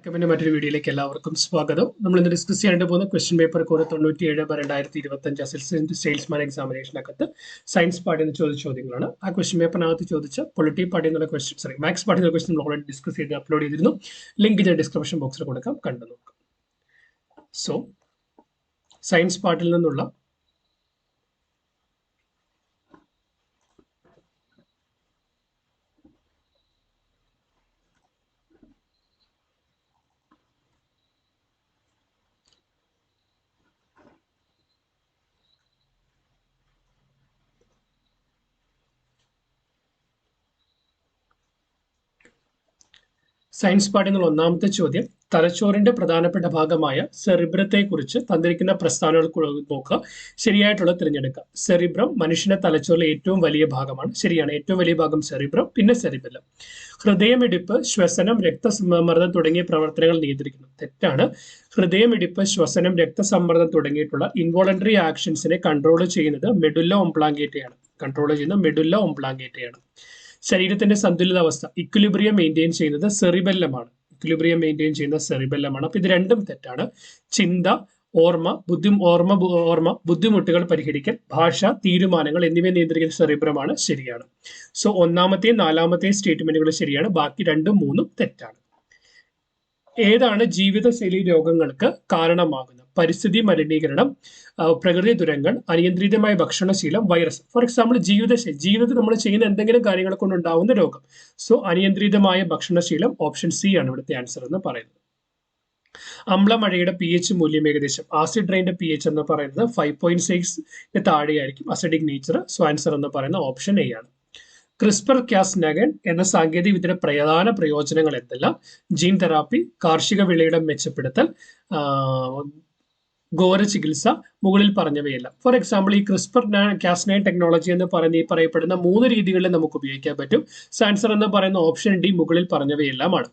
വെൽക്കമിന്റെ മറ്റൊരു വീഡിയോയിലേക്ക് എല്ലാവർക്കും സ്വാഗതം. നമ്മൾ ഇന്ന് ഡിസ്കസ് ചെയ്യേണ്ട പോകുന്ന question paper code 97/2025 assistant salesman എക്സാമിനേഷനകത്ത് സയൻസ് പാർട്ടിൽ നിന്ന് ചോദിച്ച ചോദ്യങ്ങളാണ്. ആ ക്വസ്റ്റ്യൻ പേപ്പറിനകത്ത് ചോദിച്ച പൊളിറ്റി പാർട്ടി എന്നുള്ള ക്വസ്റ്റ്യൻ മാത്സ് പാർട്ടി എന്നുള്ള ക്വസ്റ്റ്യൻ നമ്മൾ ഓൾറെഡി ഡിസ്കസ് ചെയ്ത് അപ്ലോഡ് ചെയ്തിരുന്നു. ലിങ്ക് ഞാൻ ഡിസ്ക്രിപ്ഷൻ ബോക്സിൽ കൊടുക്കാം, കണ്ടു നോക്കാം. സോ സയൻസ് പാർട്ടിൽ നിന്നുള്ള സയൻസ് പാർട്ടിൽ നിന്നുള്ള ഒന്നാമത്തെ ചോദ്യം, തലച്ചോറിന്റെ പ്രധാനപ്പെട്ട ഭാഗമായ സെറിബ്രത്തെ കുറിച്ച് തന്നിരിക്കുന്ന പ്രസ്താവനകൾ നോക്കുക, ശരിയായിട്ടുള്ള തിരഞ്ഞെടുക്കുക. സെറിബ്രം മനുഷ്യന്റെ തലച്ചോറിലെ ഏറ്റവും വലിയ ഭാഗമാണ്. ശരിയാണ്, ഏറ്റവും വലിയ ഭാഗം സെറിബ്രം, പിന്നെ സെറിബെല്ലം. ഹൃദയമിടിപ്പ്, ശ്വസനം, രക്തസമ്മർദ്ദം തുടങ്ങിയ പ്രവർത്തനങ്ങൾ നിയന്ത്രിക്കുന്നു. തെറ്റാണ്. ഹൃദയമിടിപ്പ്, ശ്വസനം, രക്തസമ്മർദ്ദം തുടങ്ങിയിട്ടുള്ള ഇൻവോളണ്ടറി ആക്ഷൻസിനെ കൺട്രോൾ ചെയ്യുന്നത് മെഡുല്ല ഒംബ്ലാങ്കേറ്റയാണ്. ശരീരത്തിന്റെ സന്തുലിതാവസ്ഥ, ഇക്വിലിബ്രിയം മെയിൻറ്റെയിൻ ചെയ്യുന്നത് സെറിബെല്ലമാണ്. അപ്പൊ ഇത് രണ്ടും തെറ്റാണ്. ചിന്ത, ഓർമ്മ, ബുദ്ധിമുട്ടുകൾ പരിഹരിക്കൽ, ഭാഷ, തീരുമാനങ്ങൾ എന്നിവയെ നിയന്ത്രിക്കുന്ന സെറിബ്രമാണ്. ശരിയാണ്. സോ ഒന്നാമത്തെയും നാലാമത്തെയും സ്റ്റേറ്റ്മെന്റുകൾ ശരിയാണ്, ബാക്കി രണ്ടും മൂന്നും തെറ്റാണ്. ഏതാണ് ജീവിതശൈലി രോഗങ്ങൾക്ക് കാരണമാകുന്നത്? പരിസ്ഥിതി മലിനീകരണം, പ്രകൃതി ദുരന്തങ്ങൾ, അനിയന്ത്രിതമായ ഭക്ഷണശീലം, വൈറസ്. ഫോർ എക്സാമ്പിൾ ജീവിതത്തിൽ നമ്മൾ ചെയ്യുന്ന എന്തെങ്കിലും കാര്യങ്ങൾ കൊണ്ടുണ്ടാവുന്ന രോഗം. സോ അനിയന്ത്രിതമായ ഭക്ഷണശീലം, ഓപ്ഷൻ സി ആണ് ഇവിടുത്തെ ആൻസർ എന്ന് പറയുന്നത്. അമ്ലമഴയുടെ pH മൂല്യം ഏകദേശം, ആസിഡ് റെയിന്റെ pH എന്ന് പറയുന്നത് 5.6 താഴെയായിരിക്കും, അസിഡിക് നേച്ചർ. സോ ആൻസർ എന്ന് പറയുന്നത് ഓപ്ഷൻ എ ആണ്. ക്രിസ്പർ കാസ്9 എന്ന സാങ്കേതിക വിദ്യയുടെ പ്രധാന പ്രയോജനങ്ങൾ എന്തെല്ലാം? ജീൻ തെറാപ്പി, കാർഷിക വിളയുടെ മെച്ചപ്പെടുത്തൽ, ഘോര ചികിത്സ, മുകളിൽ പറഞ്ഞവയെല്ലാം. ഫോർ എക്സാമ്പിൾ ഈ ക്രിസ്പർ കാസ്9 ടെക്നോളജി എന്ന് പറയപ്പെടുന്ന 3 രീതികളിൽ നമുക്ക് ഉപയോഗിക്കാൻ പറ്റും. ആൻസർ എന്ന് പറയുന്ന ഓപ്ഷൻ ഡി, മുകളിൽ പറഞ്ഞവയെല്ലാമാണ്.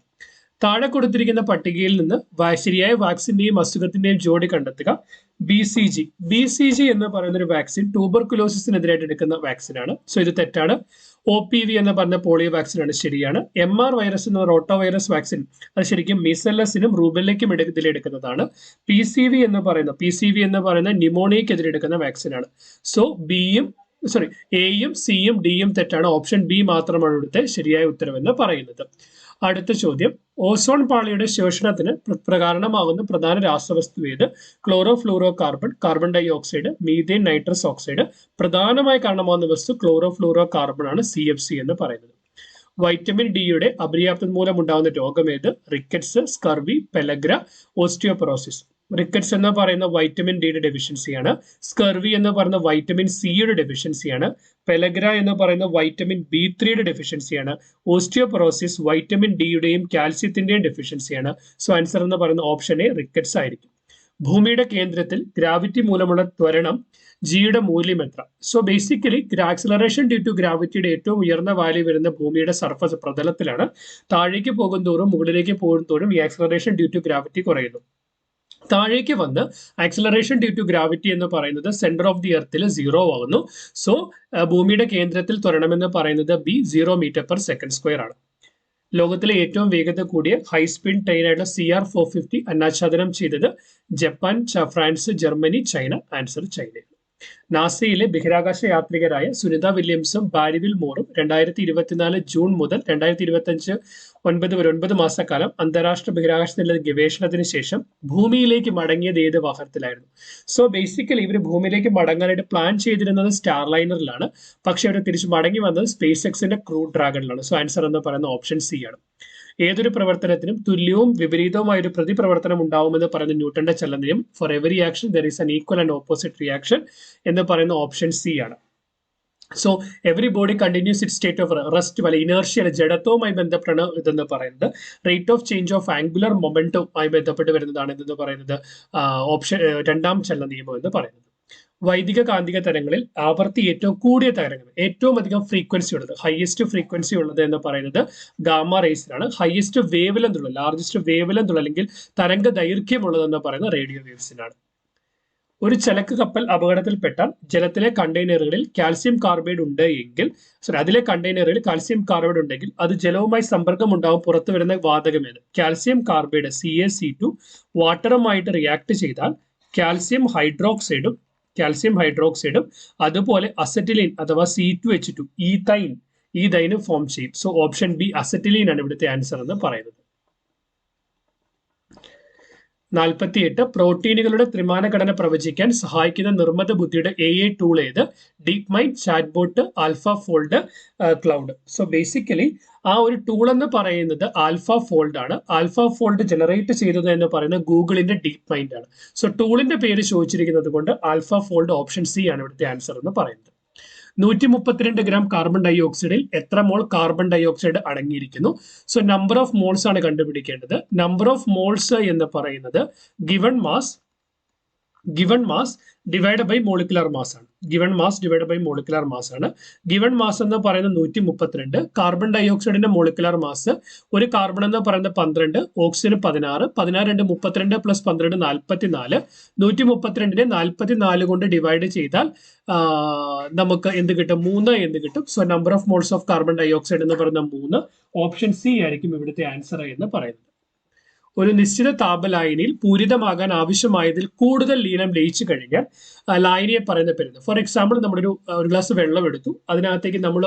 താഴെ കൊടുത്തിരിക്കുന്ന പട്ടികയിൽ നിന്ന് ശരിയായ വാക്സിന്റെയും അസുഖത്തിന്റെയും ജോഡി കണ്ടെത്തുക. BCG എന്ന് പറയുന്ന ഒരു വാക്സിൻ ട്യൂബർകുലോസിസിനെതിരായിട്ട് എടുക്കുന്ന വാക്സിൻ ആണ്. സോ ഇത് തെറ്റാണ്. OPV എന്ന് പറഞ്ഞ പോളിയോ വാക്സിൻ ആണ്. ശരിയാണ്. MR വൈറസ് എന്ന റോട്ടോ വൈറസ് വാക്സിൻ അത് ശരിക്കും മീസലസിനും റൂബെല്ലയ്ക്കും ഇതിലെടുക്കുന്നതാണ്. PCV എന്ന് പറയുന്ന ന്യൂമോണിയക്കെതിരെ എടുക്കുന്ന വാക്സിൻ ആണ്. സോ എയും സിയും ഡിയും തെറ്റാണ്. ഓപ്ഷൻ ബി മാത്രമാണ് ഇവിടുത്തെ ശരിയായ ഉത്തരവെന്ന് പറയുന്നത്. അടുത്ത ചോദ്യം, ഓസോൺ പാളിയുടെ ശോഷണത്തിന് കാരണമാകുന്ന പ്രധാന രാസവസ്തു ഏത്? Chlorofluorocarbon, carbon dioxide, methane, nitrous oxide. പ്രധാനമായി കാരണമാകുന്ന വസ്തു ക്ലോറോ ഫ്ലൂറോ കാർബൺ ആണ്, CFC എന്ന് പറയുന്നത്. വൈറ്റമിൻ ഡിയുടെ അപര്യാപ്തത മൂലം ഉണ്ടാകുന്ന രോഗം ഏത്? Rickets, scurvy, പെലഗ്ര, osteoporosis. റിക്കറ്റ്സ് എന്ന് പറയുന്ന വൈറ്റമിൻ ഡിയുടെ ഡെഫിഷ്യൻസിയാണ്. സ്കർവി എന്ന് പറയുന്ന വൈറ്റമിൻ സിയുടെ ഡെഫിഷ്യൻസിയാണ്. പെലഗ്ര എന്ന് പറയുന്ന വൈറ്റമിൻ B3യുടെ ഡെഫിഷ്യൻസിയാണ്. ഓസ്റ്റിയോപൊറോസിസ് വൈറ്റമിൻ ഡിയുടെയും കാൽസ്യത്തിന്റെയും ഡെഫിഷ്യൻസിയാണ്. സോ ആൻസർ എന്ന് പറയുന്ന ഓപ്ഷൻ എ, റിക്കറ്റ്സ് ആയിരിക്കും. ഭൂമിയുടെ കേന്ദ്രത്തിൽ ഗ്രാവിറ്റി മൂലമുള്ള ത്വരണം ജിയുടെ മൂല്യം എത്ര? So basically acceleration due to ഗ്രാവിറ്റിയുടെ ഏറ്റവും ഉയർന്ന വാല്യൂ വരുന്ന ഭൂമിയുടെ സർഫസ് പ്രതലത്തിലാണ്. താഴേക്ക് പോകും തോറും മുകളിലേക്ക് പോകും തോറും ഈ ആക്സിലറേഷൻ ഡ്യൂ ടു ഗ്രാവിറ്റി കുറയുന്നു. താഴേക്ക് വന്ന് ആക്സിലറേഷൻ ഡ്യൂ ടു ഗ്രാവിറ്റി എന്ന് പറയുന്നത് സെന്റർ ഓഫ് ദി എർത്തിൽ 0 ആകുന്നു. സോ ഭൂമിയുടെ കേന്ദ്രത്തിൽ ത്വരണം എന്ന് പറയുന്നത് B, 0 m/s² ആണ്. ലോകത്തിലെ ഏറ്റവും വേഗത കൂടിയ ഹൈസ്പീഡ് ട്രെയിൻ ആയിട്ടുള്ള CR450 അനാച്ഛാദനം ചെയ്തത് Japan, France, Germany, China. Answer China. നാസയിലെ ബഹിരാകാശ യാത്രികരായ സുനിത വില്യംസും ബാരിവിൽ മോറും 2024 ജൂൺ മുതൽ 2025 9 മാസക്കാലം അന്താരാഷ്ട്ര ബഹിരാകാശ ഗവേഷണത്തിന് ശേഷം ഭൂമിയിലേക്ക് മടങ്ങിയത് ഏത് വാഹനത്തിലായിരുന്നു? സോ ബേസിക്കലി ഇവർ ഭൂമിയിലേക്ക് മടങ്ങാനായിട്ട് പ്ലാൻ ചെയ്തിരുന്നത് സ്റ്റാർലൈനറിലാണ്. പക്ഷെ അവർ തിരിച്ച് മടങ്ങി വന്നത് സ്പേസ് എക്സിന്റെ ക്രൂ ഡ്രാഗണിലാണ്. സോ ആൻസർ എന്ന് പറയുന്ന ഓപ്ഷൻ സി ആണ്. ഏതൊരു പ്രവർത്തനത്തിനും തുല്യവും വിപരീതവുമായ ഒരു പ്രതിപ്രവർത്തനം ഉണ്ടാവുമെന്ന് പറയുന്ന ന്യൂട്ടന്റെ ചലനം, for every action there is an equal and opposite reaction എന്ന് പറയുന്ന ഓപ്ഷൻ സി ആണ്. So every body continues it state of rest, inertia ജഡത്വവുമായി ബന്ധപ്പെട്ടാണ് ഇതെന്ന് പറയുന്നത്. Rate of change of angular മൊമെന്റവുമായി ബന്ധപ്പെട്ട് വരുന്നതാണ് ഇതെന്ന് പറയുന്നത് ഓപ്ഷൻ രണ്ടാം ചലന നിയമം എന്ന് പറയുന്നത്. വൈദിക കാന്തിക തരങ്ങളിൽ ആവർത്തി ഏറ്റവും കൂടിയ തരംഗം, ഏറ്റവും അധികം ഫ്രീക്വൻസി ഉള്ളത്, ഹയസ്റ്റ് ഫ്രീക്വൻസി ഉള്ളത് എന്ന് പറയുന്നത് ഗാമ റേസിലാണ്. ഹയസ്റ്റ് വേവ് ലെങ്ത് ഉള്ളത്, ലാർജസ്റ്റ് വേവ് ലെങ്ത് ഉള്ളത് അല്ലെങ്കിൽ തരംഗ ദൈർഘ്യമുള്ളതെന്ന് പറയുന്നത് റേഡിയോ വേവ്സിനാണ്. ഒരു ചരക്ക് കപ്പൽ അപകടത്തിൽപ്പെട്ടാൽ ജലത്തിലെ കണ്ടെയ്നറുകളിൽ കാൽസ്യം കാർബൈഡ് ഉണ്ട് എങ്കിൽ അതിലെ കണ്ടെയ്നറുകളിൽ കാൽസ്യം കാർബൈഡ് ഉണ്ടെങ്കിൽ അത് ജലവുമായി സമ്പർക്കം ഉണ്ടാവും പുറത്തു വരുന്ന വാതകമേത്? കാൽസ്യം കാർബൈഡ് CaC2 വാട്ടറുമായിട്ട് റിയാക്ട് ചെയ്താൽ കാൽസ്യം ഹൈഡ്രോക്സൈഡും അതുപോലെ അസറ്റിലീൻ അഥവാ C2H2 ഈതൈനും ഫോം ചെയ്യും. സോ ഓപ്ഷൻ ബി അസറ്റിലീൻ ആണ് ഇവിടുത്തെ ആൻസർ എന്ന് പറയുന്നത്. 48 പ്രോട്ടീനുകളുടെ ത്രിമാന ഘടന പ്രവചിക്കാൻ സഹായിക്കുന്ന നിർമ്മിത ബുദ്ധിയുടെ AI ടൂൾ ഏത്? Deep mind, chatbot, AlphaFold, cloud. So basically ആ ഒരു ടൂൾ എന്ന് പറയുന്നത് AlphaFold ആണ്. AlphaFold ജനറേറ്റ് ചെയ്തത് എന്ന് പറയുന്നത് ഗൂഗിളിന്റെ ഡീപ് മൈൻഡ് ആണ്. സോ ടൂളിന്റെ പേര് ചോദിച്ചിരിക്കുന്നത് കൊണ്ട് AlphaFold ഓപ്ഷൻ സി ആണ് ഇവിടുത്തെ ആൻസർ എന്ന് പറയുന്നത്. 132 ഗ്രാം കാർബൺ ഡൈ ഓക്സൈഡിൽ എത്ര മോൾ കാർബൺ ഡൈ ഓക്സൈഡ് അടങ്ങിയിരിക്കുന്നു? സോ നമ്പർ ഓഫ് മോൾസ് ആണ് കണ്ടുപിടിക്കേണ്ടത്. നമ്പർ ഓഫ് മോൾസ് എന്ന് പറയുന്നത് given mass divide by molecular mass ആണ്. ഗിവൺ മാസ് ആണ്. ഗിവൺ മാസ് എന്ന് പറയുന്നത് 132. കാർബൺ ഡൈ ഓക്സൈഡിന്റെ മോളിക്കുലർ മാസ് ഒരു കാർബൺ എന്ന് പറയുന്നത് 12, ഓക്സിജന് 16, 16 32 പ്ലസ് 12 44. 132നെ 44 കൊണ്ട് ഡിവൈഡ് ചെയ്താൽ നമുക്ക് എന്ത് കിട്ടും? 3 എന്ന് കിട്ടും. So number of moles of carbon dioxide എന്ന് പറയുന്ന 3. ഓപ്ഷൻ സി ആയിരിക്കും ഇവിടുത്തെ ആൻസർ എന്ന് പറയുന്നത്. ഒരു നിശ്ചിത താപലായനിയിൽ പൂരിതമാകാൻ ആവശ്യമായതിൽ കൂടുതൽ ലീനം ലയിച്ചു കഴിഞ്ഞാൽ ലായനിയെ പറയുന്ന പേര്. ഫോർ എക്സാമ്പിൾ നമ്മളൊരു ഗ്ലാസ് വെള്ളം എടുത്തു, അതിനകത്തേക്ക് നമ്മൾ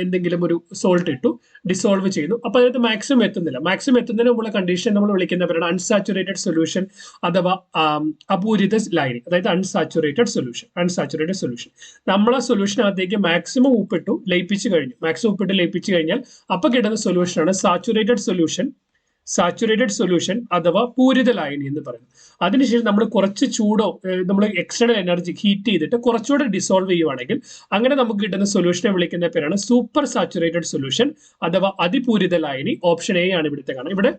എന്തെങ്കിലും ഒരു സോൾട്ട് ഇട്ടു, ഡിസോൾവ് ചെയ്യുന്നു. അപ്പോൾ അതിനകത്ത് മാക്സിമം എത്തുന്നില്ല. മാക്സിമം എത്തുന്നതിന് മുമ്പുള്ള കണ്ടീഷൻ നമ്മൾ വിളിക്കുന്ന പേരാണ് അൺസാച്ചുറേറ്റഡ് സൊല്യൂഷൻ അഥവാ അപൂരിത ലായനി, അതായത് അൺസാച്ചുറേറ്റഡ് സൊല്യൂഷൻ. നമ്മൾ ആ സൊല്യൂഷനകത്തേക്ക് മാക്സിമം ഉപ്പിട്ടു ലയിപ്പിച്ചു കഴിഞ്ഞാൽ അപ്പൊ കിട്ടുന്ന സൊല്യൂഷനാണ് സാച്ചുറേറ്റഡ് സൊല്യൂഷൻ അഥവാ പൂരിത ലായനി എന്ന് പറയുന്നത്. അതിനുശേഷം നമ്മൾ കുറച്ച് ചൂടോ നമ്മൾ എക്സ്റ്റേണൽ എനർജി ഹീറ്റ് ചെയ്തിട്ട് കുറച്ചുകൂടെ ഡിസോൾവ് ചെയ്യുവാണെങ്കിൽ അങ്ങനെ നമുക്ക് കിട്ടുന്ന സൊല്യൂഷനെ വിളിക്കുന്ന പേരാണ് സൂപ്പർ സാച്ചുറേറ്റഡ് സൊല്യൂഷൻ അഥവാ അതിപൂരിത ലായനി. ഓപ്ഷൻ എ ആണ് ഇവിടുത്തെ കാണാം. ഇവിടെ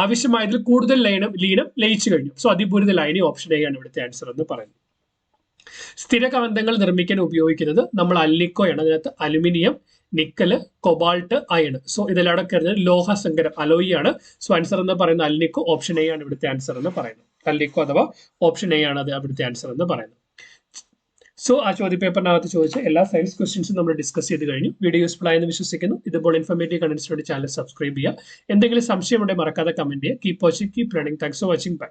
ആവശ്യമായതിൽ കൂടുതൽ ലീനം ലയിച്ചു കഴിഞ്ഞു. സോ അതിപൂരിത ലായനി ഓപ്ഷൻ എ ആണ് ഇവിടുത്തെ ആൻസർ എന്ന് പറയുന്നത്. സ്ഥിരകാന്തങ്ങൾ നിർമ്മിക്കാൻ ഉപയോഗിക്കുന്നത് നമ്മൾ അൽനിക്കോയാണ്. അതിനകത്ത് അലുമിനിയം, നിക്കല്, കൊബാൾട്ട്, അയൺ. സോ ഇതെല്ലാം കരുതുന്നത് ലോഹസങ്കരം അലോയി ആണ്. സോ ആൻസർ എന്ന് പറയുന്നത് അൽനിക്കോ. ഓപ്ഷൻ എ ആണ് ഇവിടുത്തെ ആൻസർ എന്ന് പറയുന്നത്. അൽനിക്കോ അഥവാ ഓപ്ഷൻ എ ആണ് അത് ഇവിടുത്തെ ആൻസർ എന്ന് പറയുന്നത്. സോ ആ ചോദ്യപേപ്പറിനകത്ത് ചോദിച്ച എല്ലാ സയൻസ് ക്വസ്റ്റ്യൻസും നമ്മൾ ഡിസ്കസ് ചെയ്ത് കഴിഞ്ഞു. വീഡിയോ യൂസ്ഫുൾ ആയെന്ന് വിശ്വസിക്കുന്നു. ഇതുപോലെ ഇൻഫോർമേറ്റീവ് കണ്ടന്റ്സിന് വേണ്ടി ചാനൽ സബ്സ്ക്രൈബ് ചെയ്യുക. എന്തെങ്കിലും സംശയം ഉണ്ടെങ്കിൽ മറക്കാതെ കമന്റ് ചെയ്യുക. Keep watching, keep learning. Thanks for watching. By.